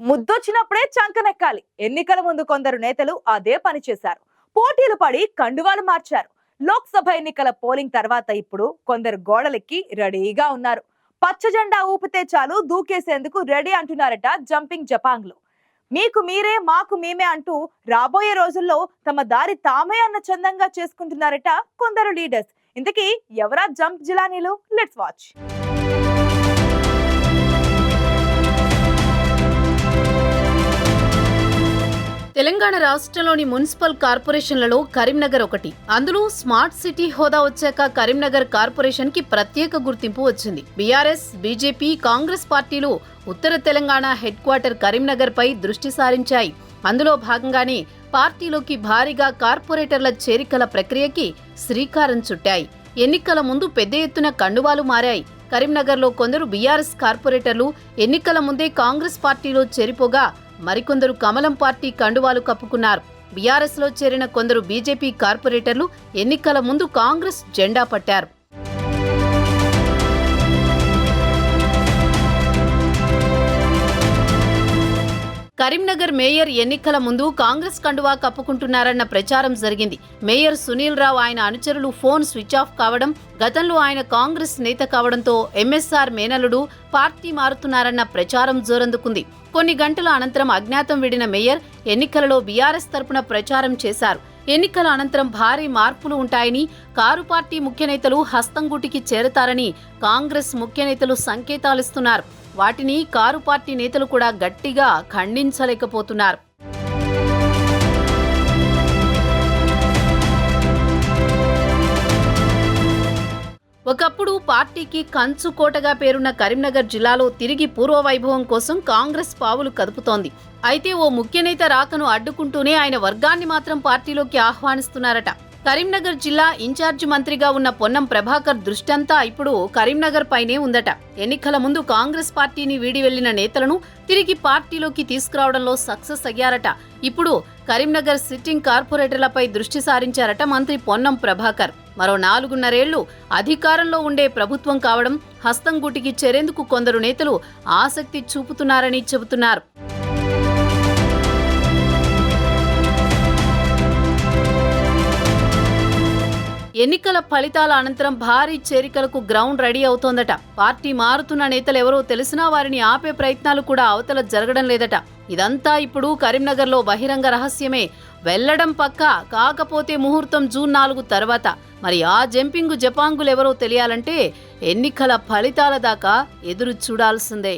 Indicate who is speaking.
Speaker 1: ముద్దొచ్చినప్పుడే చంకనెక్కాలి. ఎన్నికల ముందు కొందరు నేతలు అదే పని చేశారు. పోటీలు పడి కండువాలు మార్చారు. లోక్సభ ఎన్నికల పోలింగ్ తర్వాత ఇప్పుడు కొందరు గోడలెక్కి రెడీగా ఉన్నారు. పచ్చ జెండా ఊపితే చాలు దూకేసేందుకు రెడీ అంటున్నారట జంపింగ్ జపాంగ్లు. మీకు మీరే మాకు మేమే అంటూ రాబోయే రోజుల్లో తమ దారి తామే అన్న చందంగా చేసుకుంటున్నారట కొందరు లీడర్స్. ఇంతకీ ఎవరా జంప్ జిలానీలు? Let's watch.
Speaker 2: తెలంగాణ రాష్ట్రంలోని మున్సిపల్ కార్పొరేషన్లలో కరీంనగర్ ఒకటి. అందులో స్మార్ట్ సిటీ హోదా వచ్చాక కరీంనగర్ కార్పొరేషన్ కి ప్రత్యేక గుర్తింపు వచ్చింది. బీఆర్ఎస్, బీజేపీ, కాంగ్రెస్ పార్టీలు ఉత్తర తెలంగాణ హెడ్ క్వార్టర్ కరీంనగర్ పై దృష్టి సారించాయి. అందులో భాగంగానే పార్టీలోకి భారీగా కార్పొరేటర్ల చేరికల ప్రక్రియకి శ్రీకారం చుట్టాయి. ఎన్నికల ముందు పెద్ద ఎత్తున కండువాలు మారాయి. కరీంనగర్లో కొందరు బీఆర్ఎస్ కార్పొరేటర్లు ఎన్నికల ముందే కాంగ్రెస్ పార్టీలో చేరిపోగా మరికొందరు కమలం పార్టీ కండువాలు కప్పుకున్నారు. బీఆర్ఎస్ లో చేరిన కొందరు బీజేపీ కార్పొరేటర్లు ఎన్నికల ముందు కాంగ్రెస్ జెండా పట్టారు. కరీంనగర్ మేయర్ ఎన్నికల ముందు కాంగ్రెస్ కండువా కప్పుకుంటున్నారన్న ప్రచారం జరిగింది. మేయర్ సునీల్ రావు ఆయన అనుచరులు ఫోన్ స్విచ్ ఆఫ్ కావడం, గతంలో ఆయన కాంగ్రెస్ నేత కావడంతో ఎంఎస్ఆర్ మేనలుడు పార్టీ మారుతున్నారన్న ప్రచారం జోరందుకుంది. కొన్ని గంటల అనంతరం అజ్ఞాతం విడిన మేయర్ ఎన్నికలలో బీఆర్ఎస్ తరపున ప్రచారం చేశారు. ఎన్నికల అనంతరం భారీ మార్పులు ఉంటాయని, కారు పార్టీ ముఖ్య నేతలు హస్తంగూటికి చేరతారని కాంగ్రెస్ ముఖ్య నేతలు సంకేతాలిస్తున్నారు. వాటిని కారు పార్టీ నేతలు కూడా గట్టిగా ఖండించలేకపోతున్నారు. ఒకప్పుడు పార్టీకి కంచుకోటగా పేరున్న కరీంనగర్ జిల్లాలో తిరిగి పూర్వ వైభవం కోసం కాంగ్రెస్ పావులు కదుపుతోంది. అయితే ఓ ముఖ్య నేత రాకను అడ్డుకుంటూనే ఆయన వర్గాన్ని మాత్రం పార్టీలోకి ఆహ్వానిస్తున్నారట. కరీంనగర్ జిల్లా ఇన్ఛార్జి మంత్రిగా ఉన్న పొన్నం ప్రభాకర్ దృష్టంతా ఇప్పుడు కరీంనగర్ పైనే ఉందట. ఎన్నికల ముందు కాంగ్రెస్ పార్టీని వీడి వెళ్లిన నేతలను తిరిగి పార్టీలోకి తీసుకురావడంలో సక్సెస్ అయ్యారట. ఇప్పుడు కరీంనగర్ సిట్టింగ్ కార్పొరేటర్లపై దృష్టి సారించారట మంత్రి పొన్నం ప్రభాకర్. మరో 4.5 ఏళ్లు అధికారంలో ఉండే ప్రభుత్వం కావడం, హస్తంగూటికి చేరేందుకు కొందరు నేతలు ఆసక్తి చూపుతున్నారని చెబుతున్నారు. ఎన్నికల ఫలితాల అనంతరం భారీ చేరికలకు గ్రౌండ్ రెడీ అవుతోందట. పార్టీ మారుతున్న నేతలెవరో తెలిసినా వారిని ఆపే ప్రయత్నాలు కూడా అవతల జరగడం లేదట. ఇదంతా ఇప్పుడు కరీంనగర్లో బహిరంగ రహస్యమే. వెళ్లడం పక్కా, కాకపోతే ముహూర్తం జూన్ 4 తర్వాత. మరి ఆ జంపింగు జపాంగులెవరో తెలియాలంటే ఎన్నికల ఫలితాల దాకా ఎదురు చూడాల్సిందే.